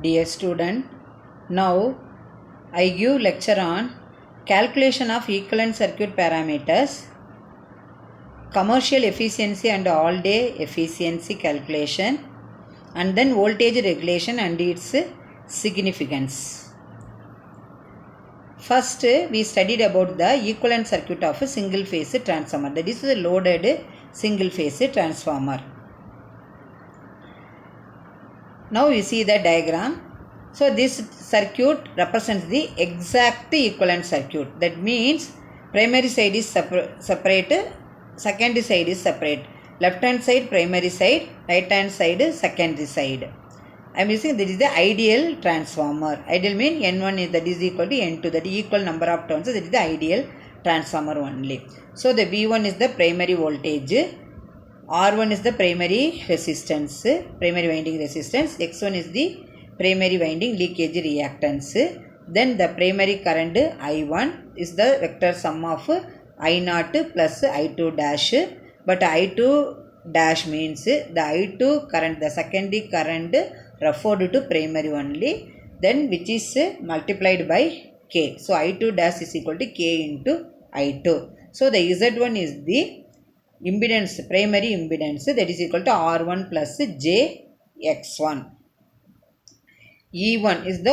Dear student, now I give lecture on calculation of equivalent circuit parameters, commercial efficiency and all day efficiency calculation, and then voltage regulation and its significance. First, we studied about the equivalent circuit of a single phase transformer, that is the loaded single phase transformer. Now you see the diagram. So this circuit represents the exact equivalent circuit. That means primary side is separate, secondary side is separate. Left hand side primary side, right hand side secondary side. I am using this is the ideal transformer. Ideal means N1 is that is equal to N2, that is equal number of turns. That is the ideal transformer only. So the V1 is the primary voltage. R1 is the primary resistance, primary winding resistance. X1 is the primary winding leakage reactance. Then the primary current I1 is the vector sum of I0 plus I2 dash. But I2 dash means the I2 current, the secondary current referred to primary only. Then which is multiplied by K. So I2 dash is equal to K into I2. So the Z1 is the impedance, primary impedance, that is equal to R1 plus JX1. E1 is the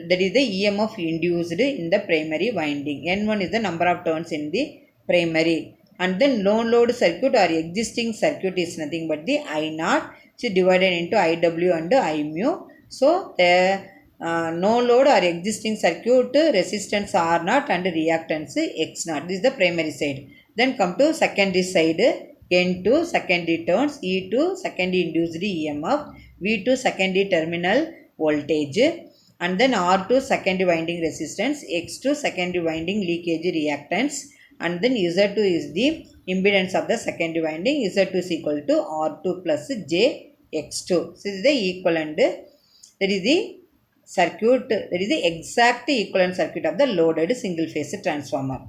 that is the EMF induced in the primary winding. N1 is the number of turns in the primary. And then no load circuit or existing circuit is nothing but the I0, which is divided into IW and I mu. So the no load or existing circuit resistance R0 and reactance X0. This is the primary side. Then come to secondary side. N2 secondary turns, E2 secondary induced EMF, V2 secondary terminal voltage, and then R2 secondary winding resistance, X2 secondary winding leakage reactance, and then Z2 is the impedance of the secondary winding. Z2 is equal to R2 plus JX2. This is the equivalent. That is the circuit. That is the exact equivalent circuit of the loaded single phase transformer.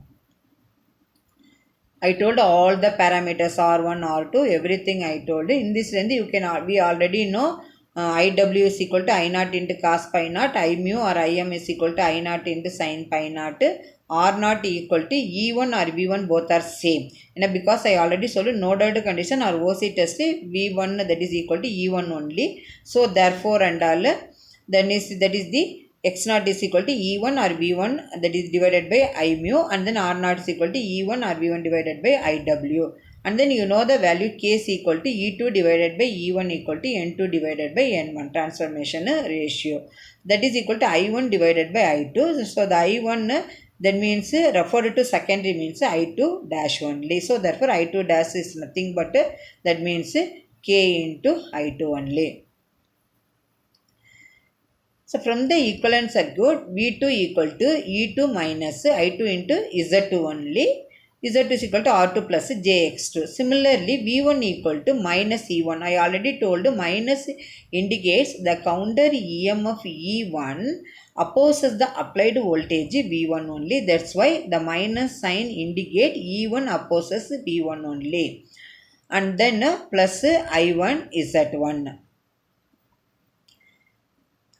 I told all the parameters R1, R2, everything I told. In this range, we already know IW is equal to I0 into cos pi naught, I mu or IM is equal to I0 into sin pi naught, R0 equal to E1 or V1 both are same. And because I already told you nodal condition or OC test, V1 that is equal to E1 only. So therefore and all, then that is the X0 is equal to E1 or V1 that is divided by I mu, and then R0 is equal to E1 or V1 divided by IW. And then you know the value K is equal to E2 divided by E1 equal to N2 divided by N1, transformation ratio. That is equal to I1 divided by I2. So the I1 that means referred to secondary means I2 dash only. So therefore I2 dash is nothing but that means K into I2 only. So from the equivalent circuit, V2 equal to E2 minus I2 into Z2 only. Z2 is equal to R2 plus JX2. Similarly, V1 equal to minus E1. I already told minus indicates the counter EMF E1 opposes the applied voltage V1 only. That's why the minus sign indicate E1 opposes V1 only. And then plus I1 Z1.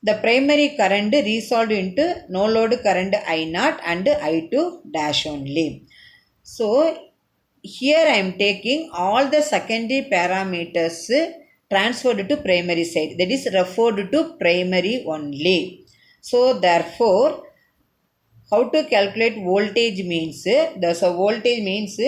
The primary current resolved into no load current I0 and I2 dash only. So here I am taking all the secondary parameters transferred to primary side, that is referred to primary only. So therefore how to calculate voltage means voltage means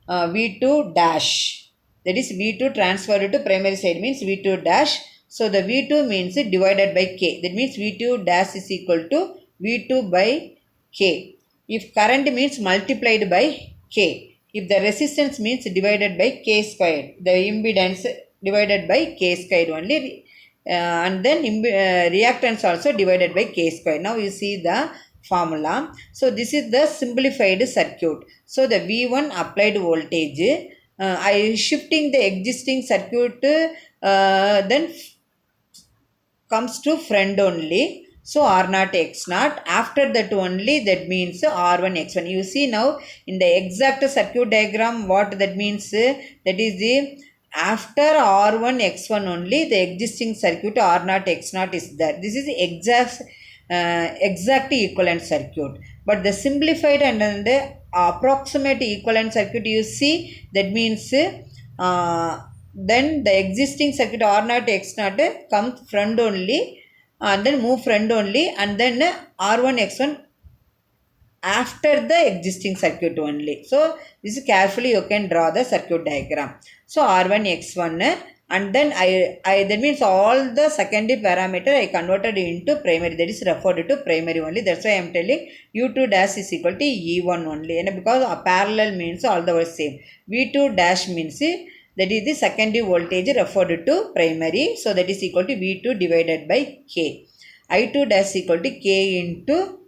V2 dash, that is V2 transferred to primary side means V2 dash. So the V2 means divided by K, that means V2 dash is equal to V2 by K. If current means multiplied by K. If the resistance means divided by K squared, the impedance divided by K squared only, and then reactance also divided by K squared. Now you see the formula. So this is the simplified circuit. So the V1 applied voltage, I shifting the existing circuit, then comes to front only. So R0 X0, after that only that means R1 X1. You see now in the exact circuit diagram what that means, that is the after R1 X1 only the existing circuit R0 X0 is there. This is exact equivalent circuit. But the simplified and the approximate equivalent circuit you see, that means then the existing circuit R0 X0 comes front only and then move front only, and then R1 X1 after the existing circuit only. So this is carefully you can draw the circuit diagram. So R1 X1 and then I that means all the secondary parameter I converted into primary, that is referred to primary only. That's why I am telling U2 dash is equal to E1 only, and because a parallel means all the words same. V2 dash means that is the secondary voltage referred to primary, so that is equal to V2 divided by K. I2 dash equal to K into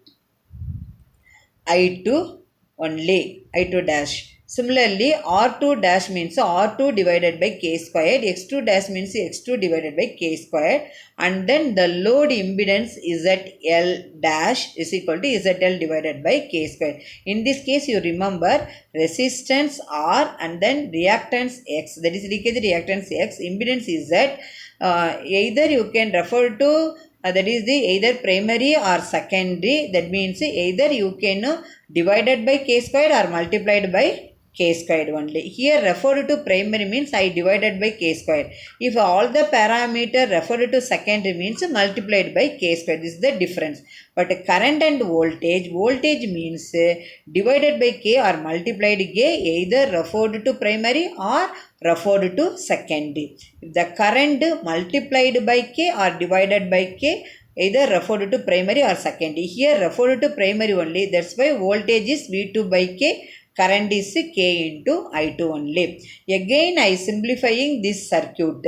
I2 only, I2 dash. Similarly, R2 dash means R2 divided by K squared, X2 dash means X2 divided by K squared, and then the load impedance ZL dash is equal to ZL divided by K squared. In this case, you remember resistance R and then reactance X, that is leakage reactance X, impedance is Z. Either you can refer to that is the either primary or secondary, that means either you can divided by K squared or multiplied by K squared only. Here referred to primary means I divided by K squared. If all the parameter referred to secondary means multiplied by K squared. This is the difference. But current and voltage means divided by K or multiplied K, either referred to primary or referred to secondary. If the current multiplied by K or divided by K, either referred to primary or secondary. Here referred to primary only. That's why voltage is V2 by K. Current is K into I2 only. Again I simplifying this circuit.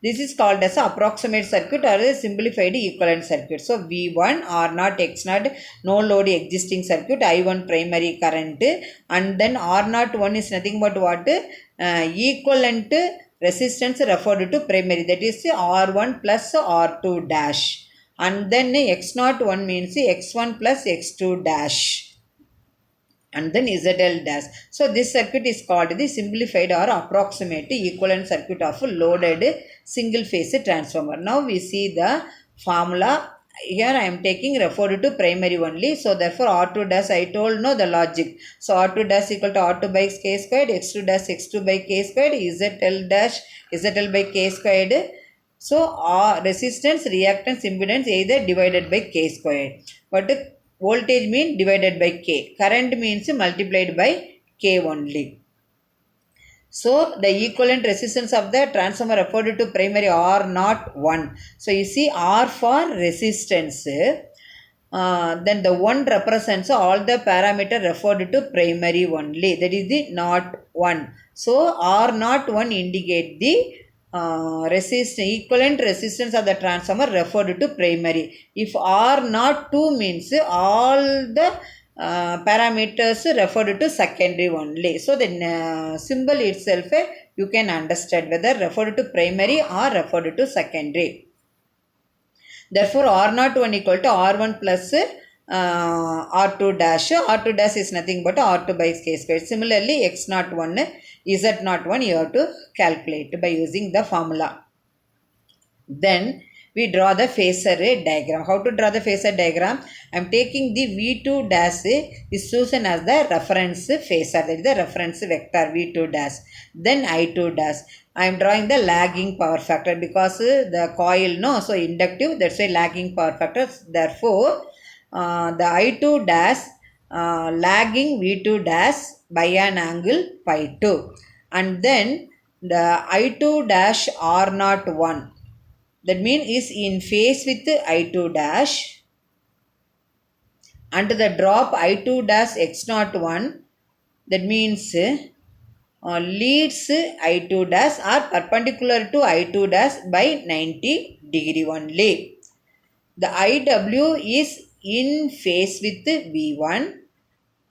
This is called as approximate circuit or a simplified equivalent circuit. So V1 R0 X0 no load existing circuit, I1 primary current, and then R01 is nothing but what? Equivalent resistance referred to primary, that is R1 plus R2 dash, and then X01 means X1 plus X2 dash, and then ZL dash. So this circuit is called the simplified or approximate equivalent circuit of a loaded single phase transformer. Now we see the formula. Here I am taking referred to primary only. So therefore R2 dash I told no the logic. So R2 dash equal to R2 by K squared, X2 dash X2 by K squared, ZL dash ZL by K squared. So resistance, reactance, impedance either divided by K squared. But voltage means divided by K. Current means multiplied by K only. So the equivalent resistance of the transformer referred to primary R01. So you see R for resistance. Then the 1 represents all the parameter referred to primary only. That is the not 1. So R01 indicate the equivalent resistance of the transformer referred to primary. If R02 means all the parameters referred to secondary only. So the symbol itself you can understand whether referred to primary or referred to secondary. Therefore R01 equal to R1 plus R2 dash. R2 dash is nothing but R2 by K squared. Similarly X01 Z01 you have to calculate by using the formula. Then we draw the phasor diagram. How to draw the phasor diagram? I am taking the V2 dash is chosen as the reference phasor, that is the reference vector V2 dash. Then I2 dash. I am drawing the lagging power factor because the coil so inductive, that's why lagging power factor. Therefore the I2 dash lagging V2 dash by an angle pi 2, and then the I2 dash R01, that means is in phase with I2 dash, and the drop I2 dash X01, that means leads I2 dash are perpendicular to I2 dash by 90 degree only. The IW is in phase with V1.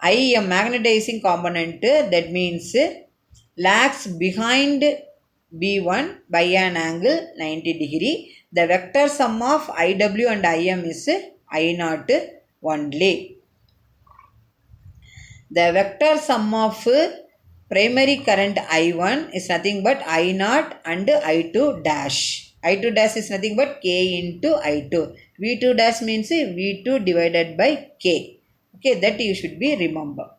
I a magnetizing component, that means lags behind B1 by an angle 90 degree. The vector sum of IW and IM is I0 only. The vector sum of primary current I1 is nothing but I0 and I2 dash. I2 dash is nothing but K into I2. V2 dash means V2 divided by K. Okay, that you should be remember.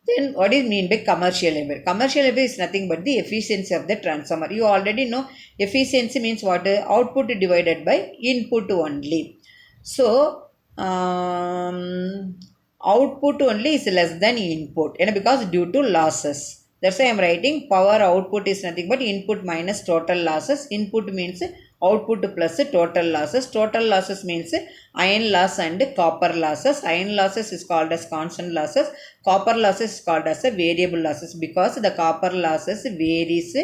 Then what is mean by commercial level? Commercial level is nothing but the efficiency of the transformer. You already know efficiency means what? Output divided by input only. So output only is less than input, and because due to losses. That's why I am writing power output is nothing but input minus total losses. Input means output plus total losses. Total losses means iron loss and copper losses. Iron losses is called as constant losses. Copper losses is called as a variable losses, because the copper losses varies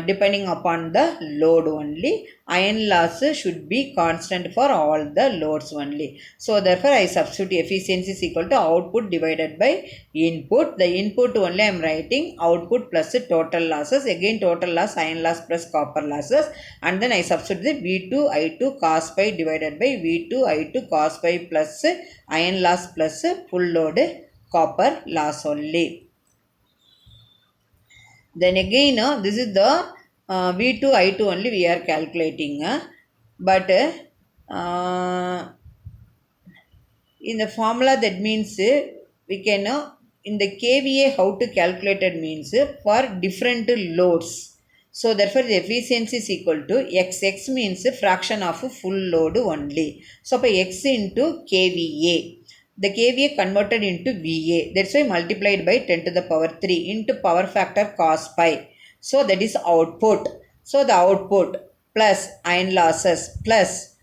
depending upon the load only. Iron loss should be constant for all the loads only. So therefore I substitute efficiency is equal to output divided by input. The input only I am writing output plus total losses. Again total loss, iron loss plus copper losses, and then I substitute the V2 I2 cos pi divided by V2 I2 cos pi plus iron loss plus full load copper loss only. Then again this is the V2 I2 only we are calculating, but in the formula that means we can in the KVA how to calculate it means for different loads. So therefore the efficiency is equal to X means fraction of full load only. So by X into KVA. The KVA converted into VA. That's why multiplied by 10 to the power 3 into power factor cos pi. So that is output. So the output plus iron losses plus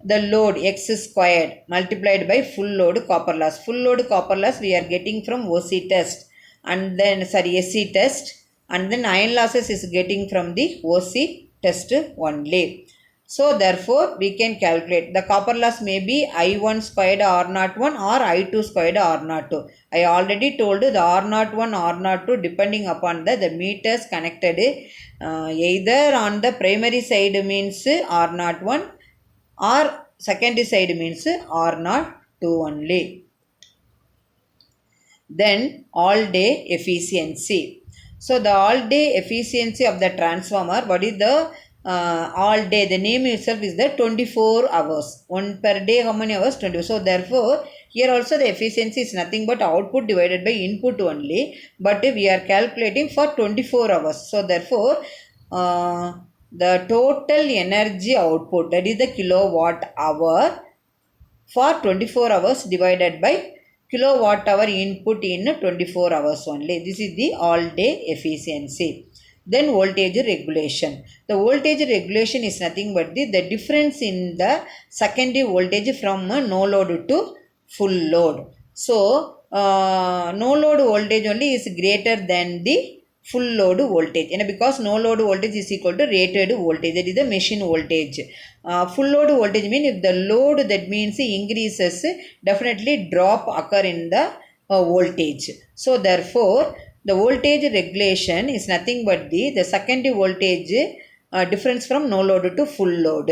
the load X squared multiplied by full load copper loss. Full load copper loss we are getting from OC test, and then SC test, and then iron losses is getting from the OC test only. So therefore we can calculate the copper loss may be I1 squared R01 or I2 squared R02. I already told the R01 R02 depending upon the meters connected either on the primary side means R01 or secondary side means R02 only. Then all day efficiency. So the all day efficiency of the transformer, what is the all day? The name itself is the 24 hours. One per day, how many hours? 20. So therefore here also the efficiency is nothing but output divided by input only, but we are calculating for 24 hours. So therefore the total energy output, that is the kilowatt hour for 24 hours divided by kilowatt hour input in 24 hours only. This is the all day efficiency. Then voltage regulation. The voltage regulation is nothing but the difference in the secondary voltage from no load to full load. So no load voltage only is greater than the full load voltage, and because no load voltage is equal to rated voltage, that is the machine voltage. Full load voltage means if the load, that means increases, definitely drop occur in the voltage. So therefore the voltage regulation is nothing but the secondary voltage difference from no load to full load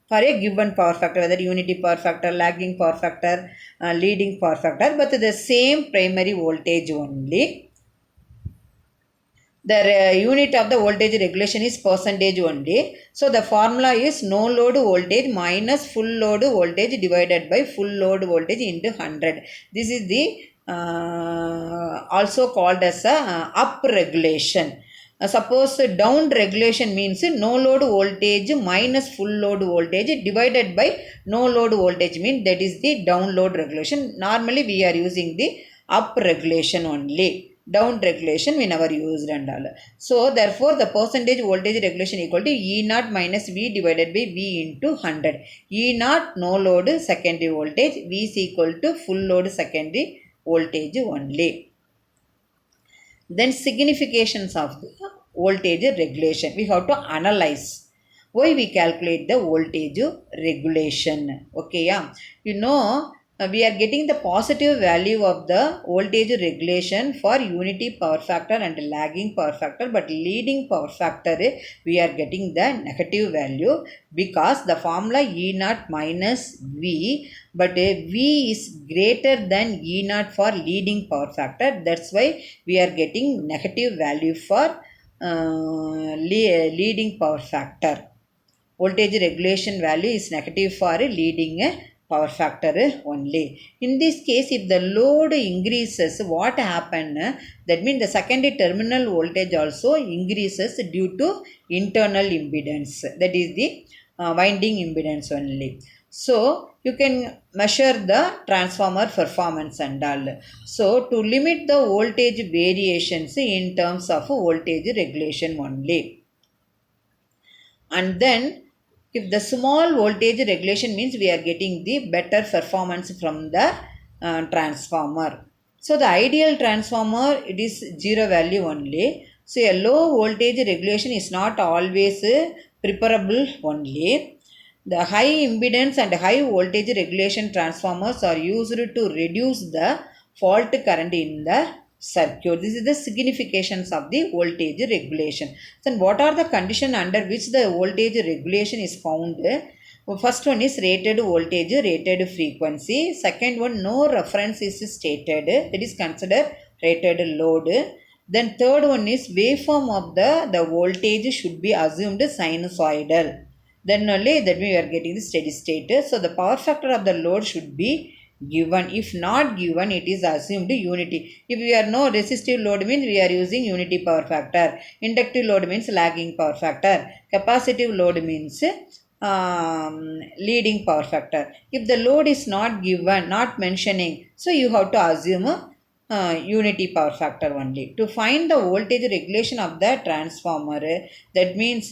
for a given power factor, whether unity power factor, lagging power factor, leading power factor, but the same primary voltage only. The unit of the voltage regulation is percentage only. So the formula is no load voltage minus full load voltage divided by full load voltage into 100. This is the also called as a up regulation. Suppose down regulation means no load voltage minus full load voltage divided by no load voltage, means that is the down load regulation. Normally we are using the up regulation only. Down regulation we never used and all. So therefore the percentage voltage regulation equal to E0 minus V divided by V into 100. E0 no load secondary voltage, V is equal to full load secondary voltage only. Then significations of the voltage regulation we have to analyze. Why we calculate the voltage regulation? Okay, yeah, you know we are getting the positive value of the voltage regulation for unity power factor and lagging power factor, but leading power factor we are getting the negative value because the formula E naught minus V, but V is greater than E naught for leading power factor. That's why we are getting negative value for leading power factor. Voltage regulation value is negative for leading power factor only. In this case, if the load increases, what happen? That means the secondary terminal voltage also increases due to internal impedance. That is the winding impedance only. So you can measure the transformer performance and all. So to limit the voltage variations in terms of voltage regulation only. And then if the small voltage regulation means we are getting the better performance from the transformer. So the ideal transformer, it is zero value only. So a low voltage regulation is not always preferable only. The high impedance and high voltage regulation transformers are used to reduce the fault current in the circuit. This is the significations of the voltage regulation. Then what are the conditions under which the voltage regulation is found? First one is rated voltage, rated frequency. Second one, no reference is stated. That is considered rated load. Then third one is waveform of the voltage should be assumed sinusoidal. Then only that we are getting the steady state. So the power factor of the load should be given. If not given, it is assumed unity. If we are no resistive load means we are using unity power factor. Inductive load means lagging power factor. Capacitive load means leading power factor. If the load is not given, not mentioning, so you have to assume unity power factor only. To find the voltage regulation of the transformer, that means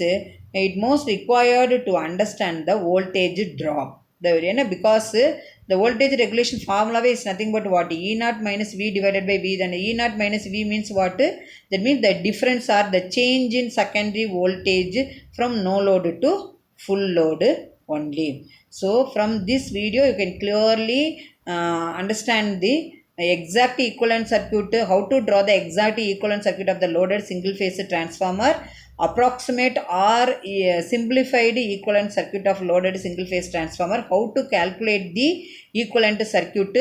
it most required to understand the voltage drop. Because the voltage regulation formula is nothing but what? E naught minus V divided by V. Then E naught minus V means what? That means the difference are the change in secondary voltage from no load to full load only. So from this video you can clearly understand the exact equivalent circuit, how to draw the exact equivalent circuit of the loaded single phase transformer, approximate or simplified equivalent circuit of loaded single phase transformer, how to calculate the equivalent circuit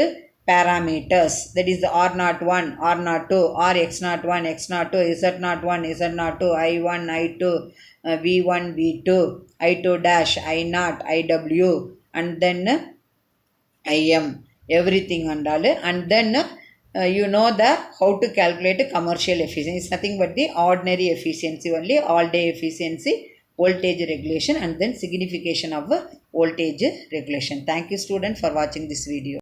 parameters, that is the R01, R02, RX01, X02, Z01, Z02, I1, I2, V1, V2, I2 dash, I0, IW, and then IM, everything and all. And then you know the how to calculate commercial efficiency. It's nothing but the ordinary efficiency only, all day efficiency, voltage regulation, and then signification of voltage regulation. Thank you student for watching this video.